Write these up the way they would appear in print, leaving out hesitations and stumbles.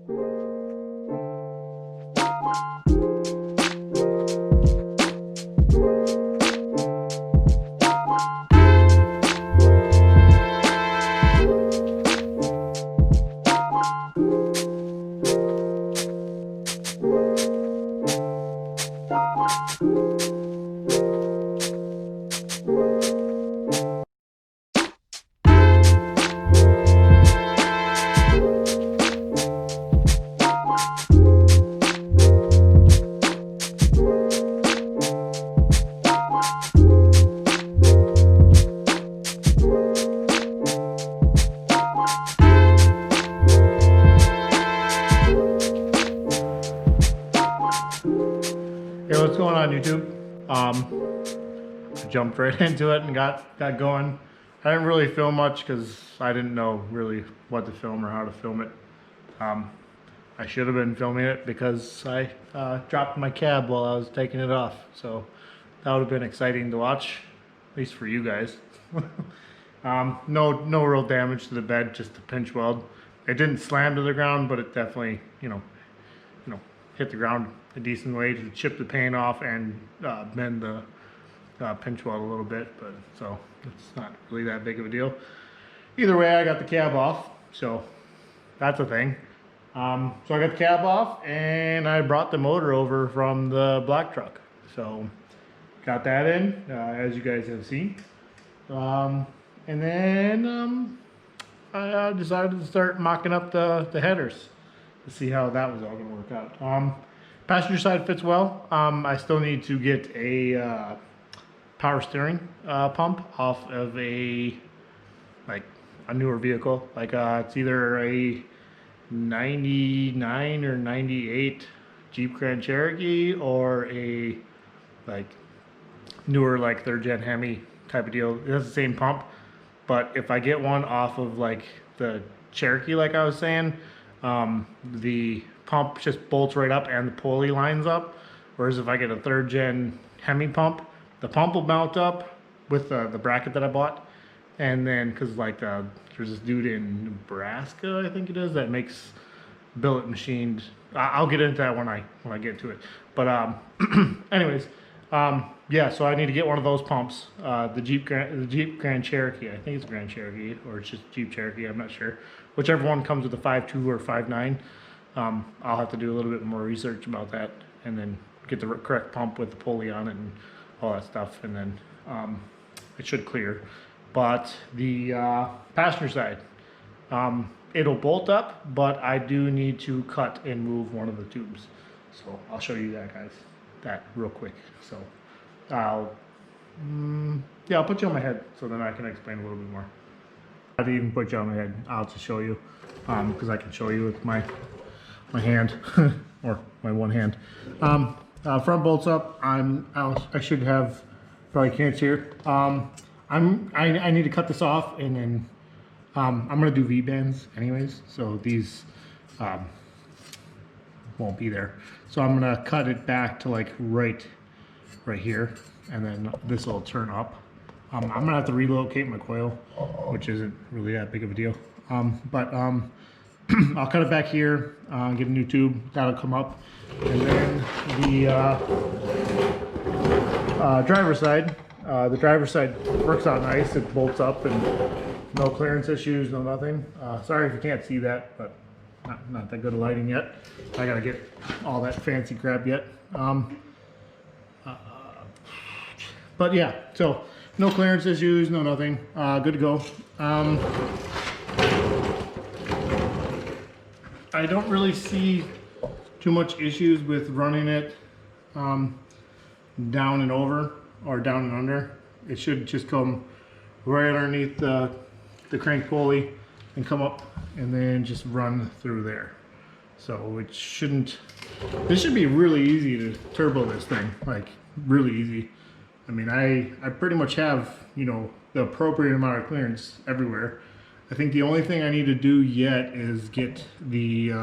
Hey, what's going on, YouTube? I jumped right into it and got going. I didn't really film much because I didn't know really what to film or how to film it. I should have been filming it because I dropped my cab while I was taking it off, so that would have been exciting to watch, at least for you guys. No real damage to the bed, just a pinch weld. It didn't slam to the ground, but it definitely, hit the ground a decent way to chip the paint off and bend the pinch weld a little bit, but so it's not really that big of a deal. Either way, I got the cab off, so that's a thing. So I got the cab off and I brought the motor over from the black truck. So got that in, as you guys have seen. And then I decided to start mocking up the headers to see how that was all going to work out. Passenger side fits well. I still need to get a power steering pump off of a newer vehicle. It's either a 99 or 98 Jeep Grand Cherokee or a newer third gen Hemi type of deal. It has the same pump, but if I get one off of the Cherokee, like I was saying, the pump just bolts right up and the pulley lines up, whereas if I get a third gen Hemi pump, the pump will mount up with the bracket that I bought. And then because there's this dude in Nebraska, I think it is, that makes billet machined. I'll get into that when I get to it, but anyways, yeah, so I need to get one of those pumps. The Jeep Grand Cherokee, I think it's Grand Cherokee, or it's just Jeep Cherokee, I'm not sure. Whichever one comes with a 5.2 or 5.9. I'll have to do a little bit more research about that and then get the correct pump with the pulley on it and all that stuff, and then it should clear. But the passenger side, it'll bolt up, but I do need to cut and move one of the tubes. So I'll show you that, guys, that real quick. So I'll put you on my head so then I can explain a little bit more. I have to even put you on my head. I'll just show you because I can show you with my hand or my one hand. Front bolts up. I should have, probably can't see here. I need to cut this off, and then I'm gonna do V-bands anyways, so these won't be there. So I'm gonna cut it back to right here, and then this will turn up. I'm gonna have to relocate my coil, which isn't really that big of a deal. But I'll cut it back here, get a new tube, that'll come up, and then the driver's side. The driver's side works out nice. It bolts up and no clearance issues, no nothing. Sorry if you can't see that, but not that good of lighting yet. I gotta get all that fancy crap yet. But yeah, so no clearance issues, no nothing. Good to go. I don't really see too much issues with running it down and over or down and under. It should just come right underneath the crank pulley and come up and then just run through there. So it shouldn't, this should be really easy to turbo this thing, really easy. I mean, I pretty much have, the appropriate amount of clearance everywhere. I think the only thing I need to do yet is get the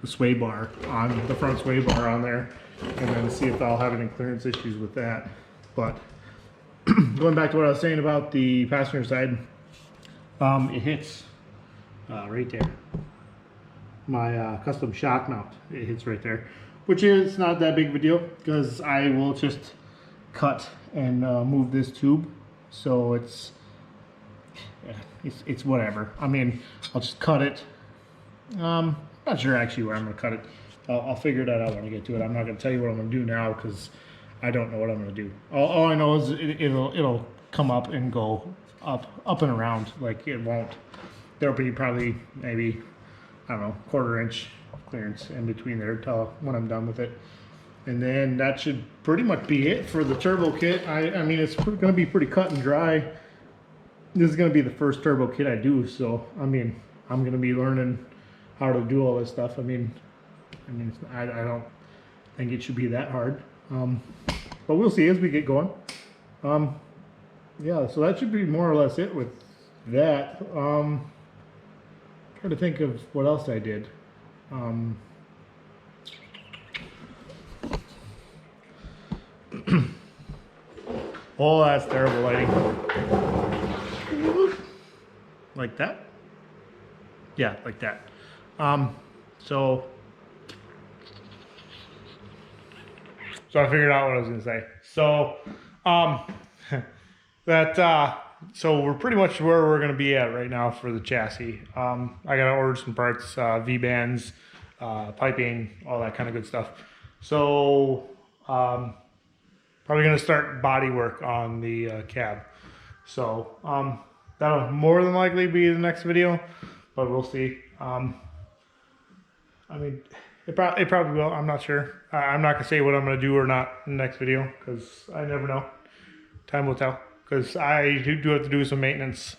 sway bar on, the front sway bar on there, and then see if I'll have any clearance issues with that. But going back to what I was saying about the passenger side, it hits right there. my custom shock mount. It hits right there, which is not that big of a deal because I will just cut and move this tube. So it's whatever. I mean, I'll just cut it. Not sure actually where I'm gonna cut it. I'll figure that out when I get to it. I'm not gonna tell you what I'm gonna do now because I don't know what I'm gonna do. All I know is it'll come up and go up and around. Like it won't. There'll be probably maybe, I don't know, 1/4 inch clearance in between there till when I'm done with it. And then that should pretty much be it for the turbo kit. I mean, it's gonna be pretty cut and dry. This is gonna be the first turbo kit I do, so I mean, I'm gonna be learning how to do all this stuff. I mean, I don't think it should be that hard. But we'll see as we get going. Yeah, so that should be more or less it with that. Trying to think of what else I did. Oh, that's terrible lighting. Like that? Yeah, like that. So I figured out what I was gonna say. So, so we're pretty much where we're gonna be at right now for the chassis. I gotta order some parts, V-bands, piping, all that kind of good stuff. So, probably gonna start body work on the cab. So, that'll more than likely be the next video, but we'll see. I mean, it probably will. I'm not sure. I'm not gonna say what I'm gonna do or not in the next video because I never know. Time will tell. Because I do have to do some maintenance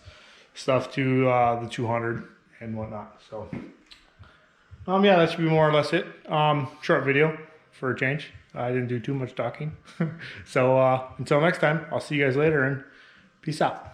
stuff to the 200 and whatnot. So, yeah, that should be more or less it. Short video for a change. I didn't do too much talking. So until next time, I'll see you guys later and peace out.